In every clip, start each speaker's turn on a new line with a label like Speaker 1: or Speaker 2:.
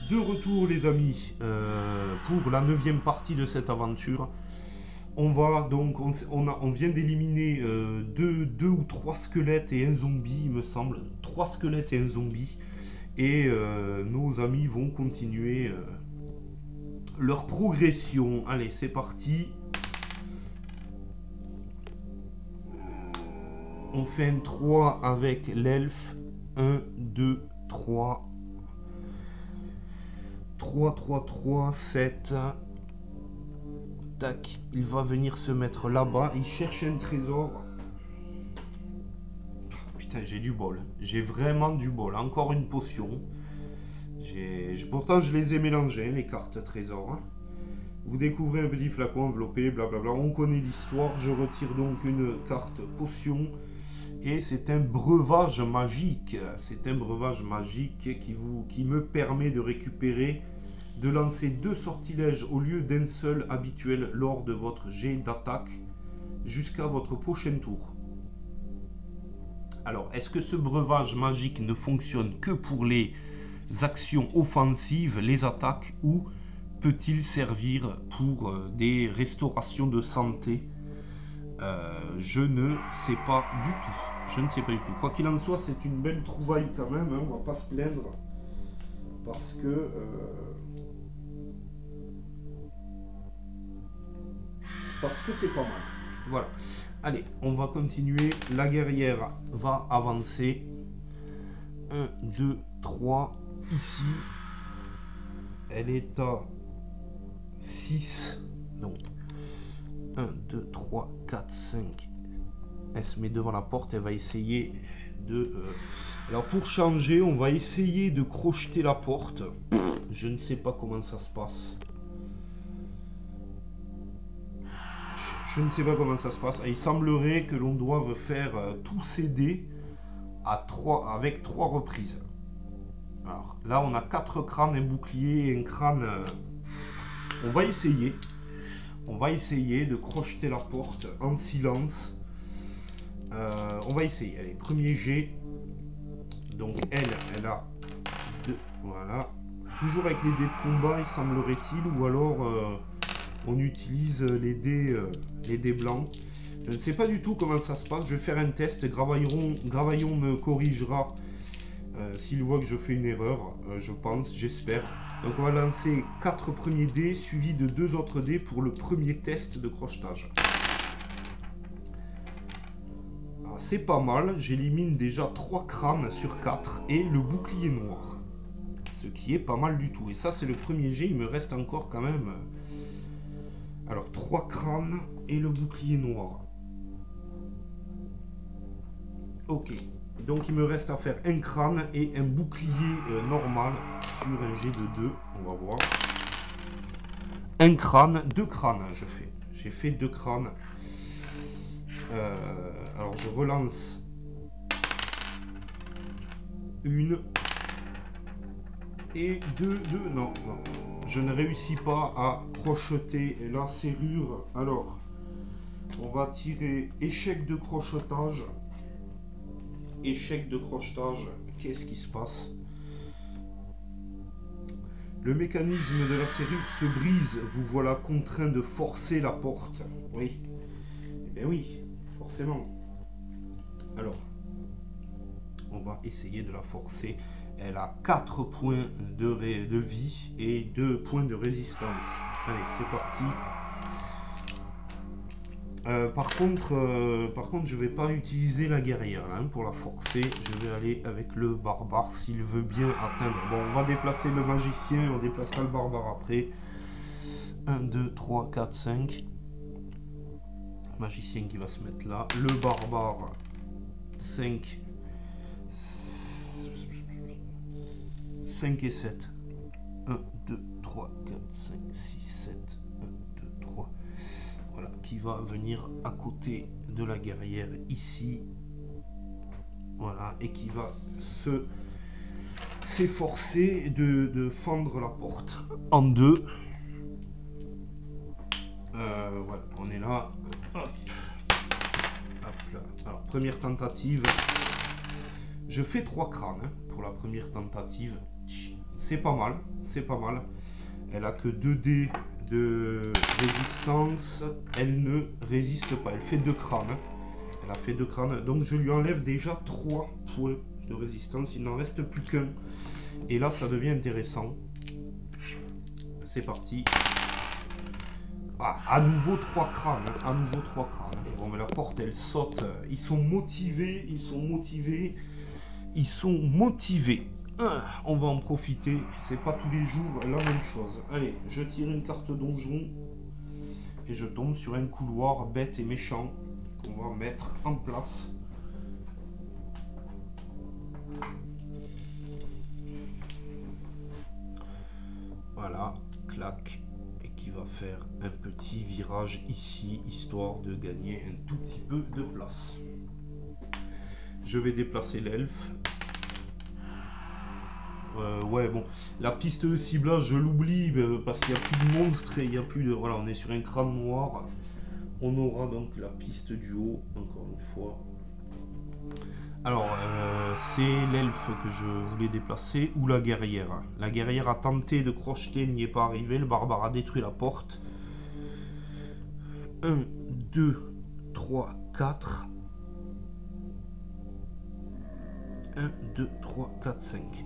Speaker 1: De retour les amis, pour la 9e partie de cette aventure. On va donc, on vient d'éliminer deux ou trois squelettes et un zombie, il me semble. 3 squelettes et un zombie. Et nos amis vont continuer leur progression. Allez, c'est parti. On fait un 3 avec l'elfe. 1, 2, 3. 3, 3, 3, 7. Tac, il va venir se mettre là-bas. Il cherche un trésor. Putain, j'ai du bol. J'ai vraiment du bol. Encore une potion. Pourtant, je les ai mélangées, les cartes trésors. Vous découvrez un petit flacon enveloppé, blablabla. On connaît l'histoire. Je retire donc une carte potion. Et c'est un breuvage magique. C'est un breuvage magique qui me permet de récupérer, de lancer 2 sortilèges au lieu d'un seul habituel lors de votre jet d'attaque jusqu'à votre prochain tour. Alors, est-ce que ce breuvage magique ne fonctionne que pour les actions offensives, les attaques, ou peut-il servir pour des restaurations de santé? Je ne sais pas du tout. Je ne sais pas du tout. Quoi qu'il en soit, c'est une belle trouvaille quand même, hein, on va pas se plaindre. Parce que... c'est pas mal. Voilà. Allez, on va continuer. La guerrière va avancer. 1, 2, 3. Ici. Elle est à 6. Donc, 1, 2, 3, 4, 5. Elle se met devant la porte. Elle va essayer de... Alors, pour changer, on va essayer de crocheter la porte. Je ne sais pas comment ça se passe. Je ne sais pas comment ça se passe. Il semblerait que l'on doive faire tous ces dés avec 3 reprises. Alors là, on a 4 crânes, un bouclier et un crâne. On va essayer. On va essayer de crocheter la porte en silence. On va essayer. Allez, premier jet. Donc elle a 2. Voilà. Toujours avec les dés de combat, il semblerait-il. Ou alors... on utilise les dés blancs. Je ne sais pas du tout comment ça se passe. Je vais faire un test. Gravaillon me corrigera s'il voit que je fais une erreur. Je pense, j'espère. Donc on va lancer 4 premiers dés suivis de 2 autres dés pour le premier test de crochetage. C'est pas mal. J'élimine déjà 3 crânes sur 4 et le bouclier noir. Ce qui est pas mal du tout. Et ça, c'est le premier jet. Il me reste encore quand même... Alors, 3 crânes et le bouclier noir. Ok. Donc, il me reste à faire un crâne et un bouclier normal sur un jet de 2. On va voir. Un crâne, 2 crânes, je fais. J'ai fait 2 crânes. Alors, je relance. 1. Et 2. Non. Je ne réussis pas à crocheter la serrure. Alors, on va tirer échec de crochetage. Échec de crochetage. Qu'est-ce qui se passe? Le mécanisme de la serrure se brise. Vous voilà contraint de forcer la porte. Oui. Eh bien oui, forcément. Alors, on va essayer de la forcer. Elle a 4 points de vie et 2 points de résistance. Allez, c'est parti. Par contre, je vais pas utiliser la guerrière là, hein, pour la forcer. Je vais aller avec le barbare s'il veut bien atteindre. Bon, on va déplacer le magicien, on déplacera le barbare après. 1, 2, 3, 4, 5. Magicien qui va se mettre là. Le barbare, 5. 5 et 7. 1, 2, 3, 4, 5, 6, 7. 1, 2, 3. Voilà, qui va venir à côté de la guerrière ici. Voilà, et qui va s'efforcer de fendre la porte en 2. Voilà, on est là. Hop. Hop là. Alors, première tentative. Je fais 3 crânes hein, pour la première tentative. c'est pas mal, c'est pas mal. Elle a que 2 dés de résistance, elle ne résiste pas, elle fait 2 crânes. Elle a fait 2 crânes, donc je lui enlève déjà 3 points de résistance, il n'en reste plus qu'un. Et là, ça devient intéressant. C'est parti. Ah, à nouveau 3 crânes, à nouveau 3 crânes. Bon, mais la porte, elle saute. Ils sont motivés, ils sont motivés. Ils sont motivés. On va en profiter. C'est pas tous les jours la même chose. Allez, je tire une carte donjon. Et je tombe sur un couloir bête et méchant qu'on va mettre en place. Voilà, clac. Et qui va faire un petit virage ici, histoire de gagner un tout petit peu de place. Je vais déplacer l'elfe. Ouais, bon, la piste de ciblage, je l'oublie parce qu'il n'y a plus de monstres et il n'y a plus de... Voilà, on est sur un crâne noir. On aura donc la piste du haut, encore une fois. Alors, c'est l'elfe que je voulais déplacer ou la guerrière. La guerrière a tenté de crocheter, n'y est pas arrivé. Le barbare a détruit la porte. 1, 2, 3, 4... 1, 2, 3, 4, 5.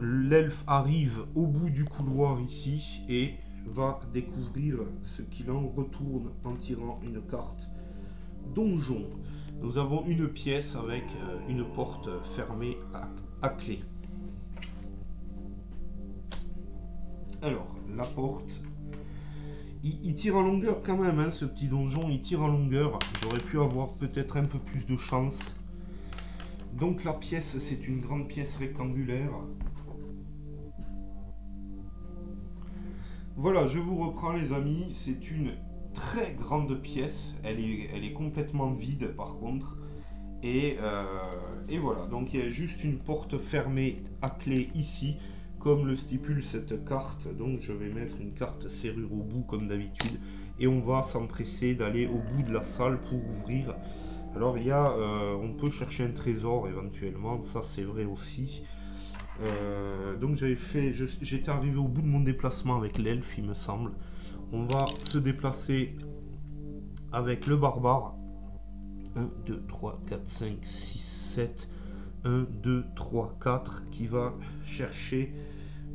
Speaker 1: L'elfe arrive au bout du couloir ici et va découvrir ce qu'il en retourne en tirant une carte donjon. Nous avons une pièce avec une porte fermée à clé. Alors, la porte... Il tire en longueur quand même, hein, ce petit donjon. Il tire en longueur. J'aurais pu avoir peut-être un peu plus de chance. Donc la pièce, c'est une grande pièce rectangulaire. Voilà, je vous reprends les amis. C'est une très grande pièce. Elle est complètement vide par contre. Et voilà, donc il y a juste une porte fermée à clé ici, comme le stipule cette carte. Donc je vais mettre une carte serrure au bout comme d'habitude. Et on va s'empresser d'aller au bout de la salle pour ouvrir. Alors il y a, on peut chercher un trésor éventuellement, ça c'est vrai aussi. Donc j'étais arrivé au bout de mon déplacement avec l'elfe il me semble. On va se déplacer avec le barbare. 1, 2, 3, 4, 5, 6, 7. 1, 2, 3, 4 qui va chercher...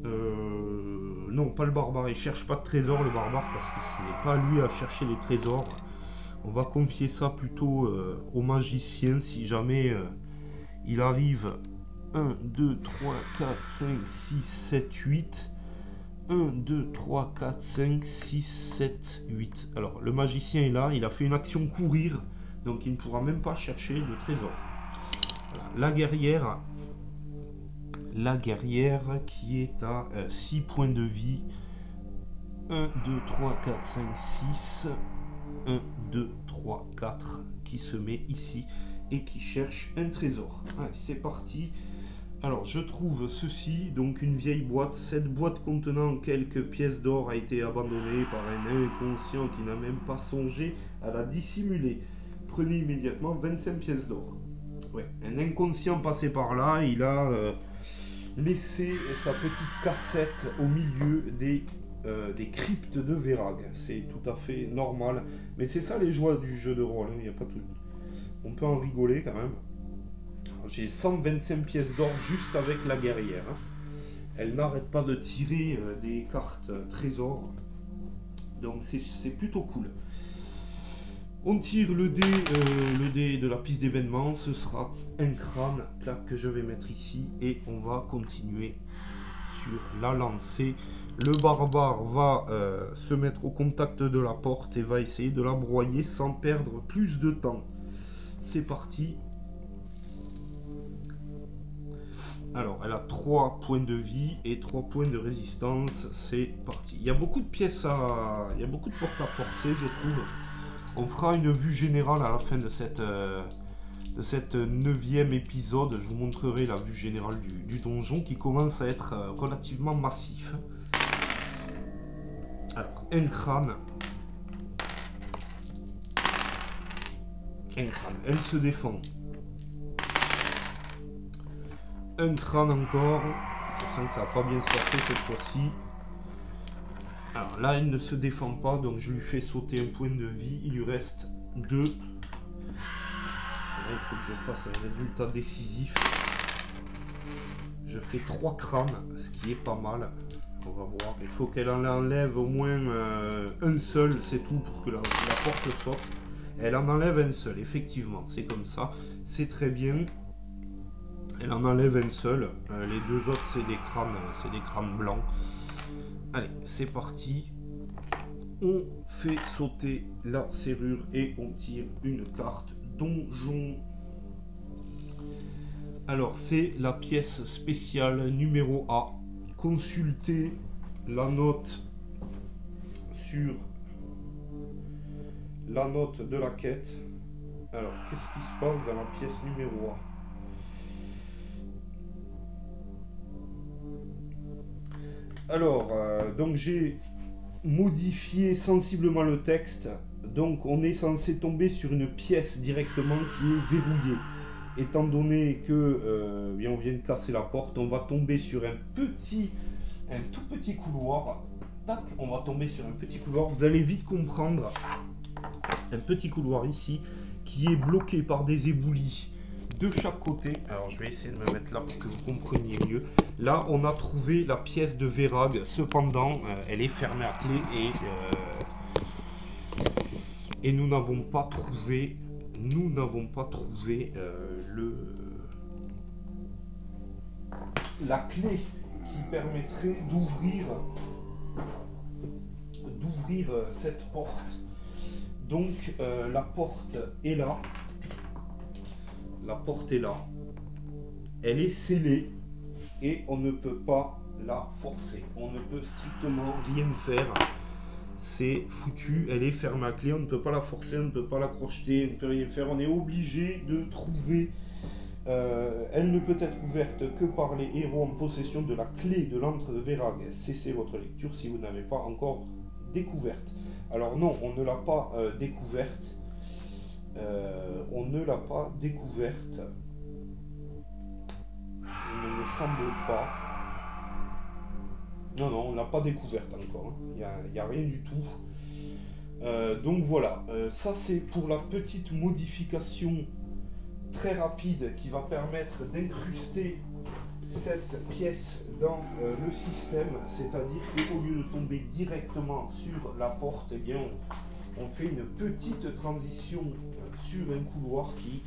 Speaker 1: non, pas le barbare, il cherche pas de trésor le barbare parce que ce n'est pas lui à chercher les trésors. On va confier ça plutôt au magicien si jamais il arrive 1, 2, 3, 4, 5, 6, 7, 8. 1, 2, 3, 4, 5, 6, 7, 8. Alors, le magicien est là, il a fait une action courir, donc il ne pourra même pas chercher le trésor. Voilà. La guerrière qui est à 6 points de vie. 1, 2, 3, 4, 5, 6... 1, 2, 3, 4 qui se met ici et qui cherche un trésor. Allez, c'est parti. Alors, je trouve ceci, donc une vieille boîte. Cette boîte contenant quelques pièces d'or a été abandonnée par un inconscient qui n'a même pas songé à la dissimuler. Prenez immédiatement 25 pièces d'or. Ouais, un inconscient passé par là, il a laissé sa petite cassette au milieu des cryptes de Verag. C'est tout à fait normal. Mais c'est ça les joies du jeu de rôle. Hein. Il y a pas tout... On peut en rigoler quand même. J'ai 125 pièces d'or juste avec la guerrière. Hein. Elle n'arrête pas de tirer des cartes trésors. Donc c'est plutôt cool. On tire le dé de la piste d'événement. Ce sera un crâne que je vais mettre ici. Et on va continuer sur la lancée. Le barbare va se mettre au contact de la porte et va essayer de la broyer sans perdre plus de temps. C'est parti. Alors, elle a 3 points de vie et 3 points de résistance. C'est parti. Il y a beaucoup de pièces à... Il y a beaucoup de portes à forcer, je trouve. On fera une vue générale à la fin de cette 9e épisode. Je vous montrerai la vue générale du donjon qui commence à être relativement massif. Alors, un crâne. Un crâne. Elle se défend. Un crâne encore. Je sens que ça va pas bien se passer cette fois-ci. Alors là, elle ne se défend pas, donc je lui fais sauter un point de vie. Il lui reste 2. Là, il faut que je fasse un résultat décisif. Je fais 3 crânes, ce qui est pas mal. On va voir. Il faut qu'elle en enlève au moins un seul, c'est tout, pour que la porte saute. Elle en enlève un seul, effectivement, c'est comme ça. C'est très bien. Elle en enlève un seul. Les 2 autres, c'est des crânes blancs. Allez, c'est parti. On fait sauter la serrure et on tire une carte donjon. Alors, c'est la pièce spéciale numéro A. Consultez la note sur la note de la quête. Alors, qu'est-ce qui se passe dans la pièce numéro A? Alors, donc j'ai modifié sensiblement le texte. Donc, on est censé tomber sur une pièce directement qui est verrouillée. Étant donné que bien on vient de casser la porte, on va tomber sur un tout petit couloir. Tac, on va tomber sur un petit couloir. Vous allez vite comprendre. Un petit couloir ici qui est bloqué par des éboulis de chaque côté. Alors je vais essayer de me mettre là pour que vous compreniez mieux. Là, on a trouvé la pièce de Verag. Cependant, elle est fermée à clé et nous n'avons pas trouvé. La clé qui permettrait d'ouvrir cette porte. Donc la porte est là. Elle est scellée et on ne peut pas la forcer. On ne peut strictement rien faire. C'est foutu, elle est fermée à clé, on ne peut pas la forcer, on ne peut pas la crocheter, on ne peut rien faire. On est obligé de trouver... elle ne peut être ouverte que par les héros en possession de la clé de l'antre de Verag. Cessez votre lecture si vous n'avez pas encore découverte. Alors non, on ne l'a pas découverte. On ne l'a pas découverte. Il ne me semble pas. Non, on ne l'a pas découverte encore. Il n'y a rien du tout. Donc voilà, ça c'est pour la petite modification très rapide qui va permettre d'incruster cette pièce dans le système. C'est-à-dire qu'au lieu de tomber directement sur la porte, eh bien, on fait une petite transition sur un couloir qui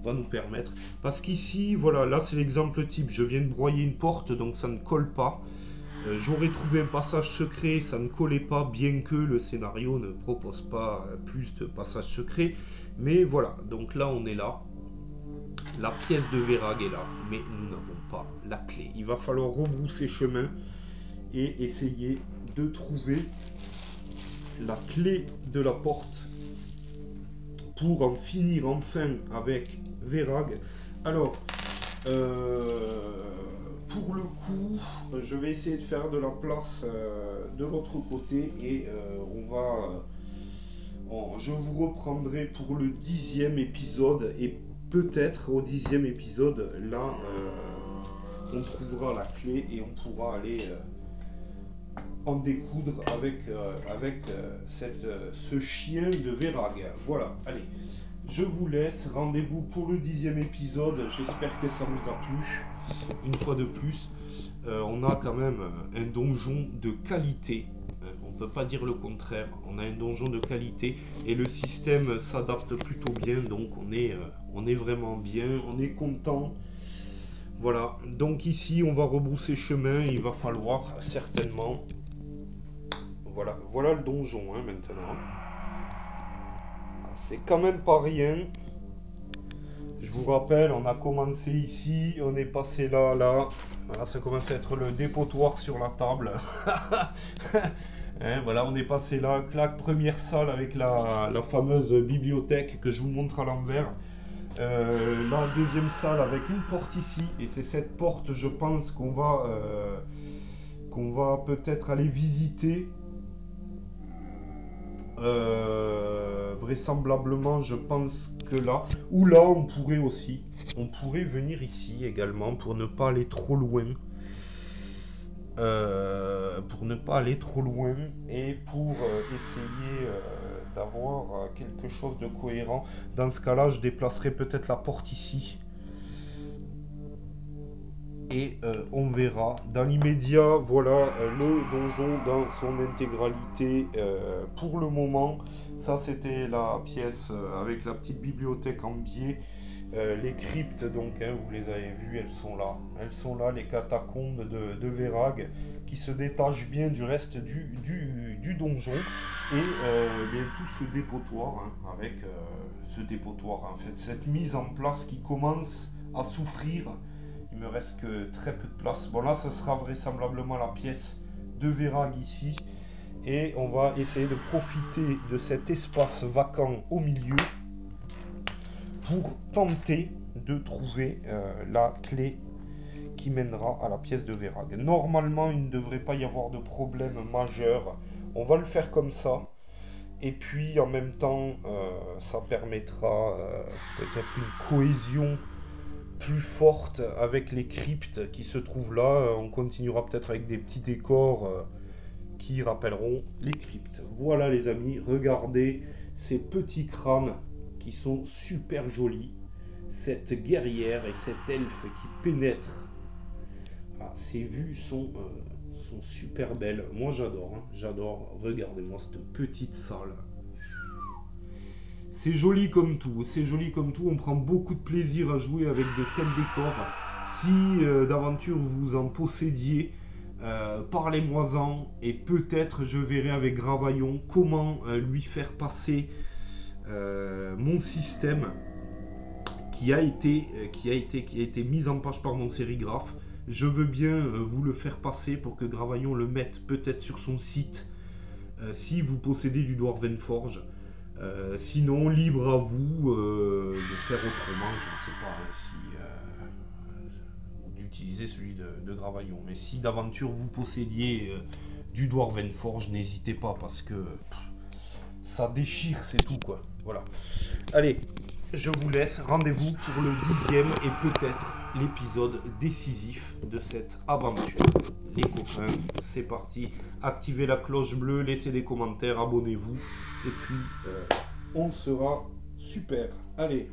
Speaker 1: va nous permettre... Parce qu'ici, voilà, là c'est l'exemple type. Je viens de broyer une porte, donc ça ne colle pas. J'aurais trouvé un passage secret, ça ne collait pas, bien que le scénario ne propose pas plus de passages secrets. Mais voilà, donc là on est là. La pièce de Verag est là, mais nous n'avons pas la clé. Il va falloir rebrousser chemin et essayer de trouver la clé de la porte pour en finir enfin avec Verag. Alors, pour le coup, je vais essayer de faire de la place de l'autre côté et je vous reprendrai pour le 10e épisode et peut-être au 10e épisode, là, on trouvera la clé et on pourra aller en découdre avec ce chien de Verag. Voilà, allez, je vous laisse. Rendez-vous pour le 10e épisode. J'espère que ça vous a plu. Une fois de plus, on a quand même un donjon de qualité. On ne peut pas dire le contraire. On a un donjon de qualité et le système s'adapte plutôt bien. Donc on est vraiment bien. On est content. Voilà. Donc ici, on va rebrousser chemin. Il va falloir certainement... Voilà le donjon maintenant. C'est quand même pas rien. Je vous rappelle, on a commencé ici, on est passé là. Voilà, ça commence à être le dépotoir sur la table. Voilà, on est passé là. Clac, première salle avec la fameuse bibliothèque que je vous montre à l'envers. La deuxième salle avec une porte ici. Et c'est cette porte, je pense, qu'on va peut-être aller visiter. Vraisemblablement, je pense que là, ou là, on pourrait venir ici également pour ne pas aller trop loin. pour ne pas aller trop loin et pour essayer d'avoir quelque chose de cohérent. Dans ce cas-là, je déplacerai peut-être la porte ici. Et on verra. Dans l'immédiat, voilà le donjon dans son intégralité pour le moment. Ça, c'était la pièce avec la petite bibliothèque en biais. Les cryptes, donc, vous les avez vues, elles sont là. Elles sont là, les catacombes de Verag, qui se détachent bien du reste du donjon. Et bien tout ce dépotoir, avec ce dépotoir, en fait, cette mise en place qui commence à souffrir. Il me reste que très peu de place. Bon, là, ça sera vraisemblablement la pièce de Verag ici. Et on va essayer de profiter de cet espace vacant au milieu pour tenter de trouver la clé qui mènera à la pièce de Verag. Normalement, il ne devrait pas y avoir de problème majeur. On va le faire comme ça. Et puis, en même temps, ça permettra peut-être une cohésion plus forte avec les cryptes qui se trouvent là. On continuera peut-être avec des petits décors qui rappelleront les cryptes. Voilà les amis, regardez ces petits crânes qui sont super jolis. Cette guerrière et cet elfe qui pénètre. Ah, ces vues sont super belles. Moi j'adore, hein. J'adore. Regardez-moi cette petite salle. C'est joli comme tout, c'est joli comme tout, on prend beaucoup de plaisir à jouer avec de tels décors. Si d'aventure vous en possédiez, parlez-moi-en et peut-être je verrai avec Gravaillon comment lui faire passer mon système qui a été mis en page par mon sérigraphe. Je veux bien vous le faire passer pour que Gravaillon le mette peut-être sur son site si vous possédez du Dwarvenforge. Sinon, libre à vous de faire autrement, je ne sais pas si d'utiliser celui de Gravaillon. Mais si d'aventure vous possédiez du Dwarvenforge, n'hésitez pas parce que ça déchire, c'est tout quoi. Voilà. Allez, je vous laisse. Rendez-vous pour le 10e et peut-être l'épisode décisif de cette aventure. Les copains, c'est parti. Activez la cloche bleue, laissez des commentaires, abonnez-vous. Et puis, on sera super. Allez.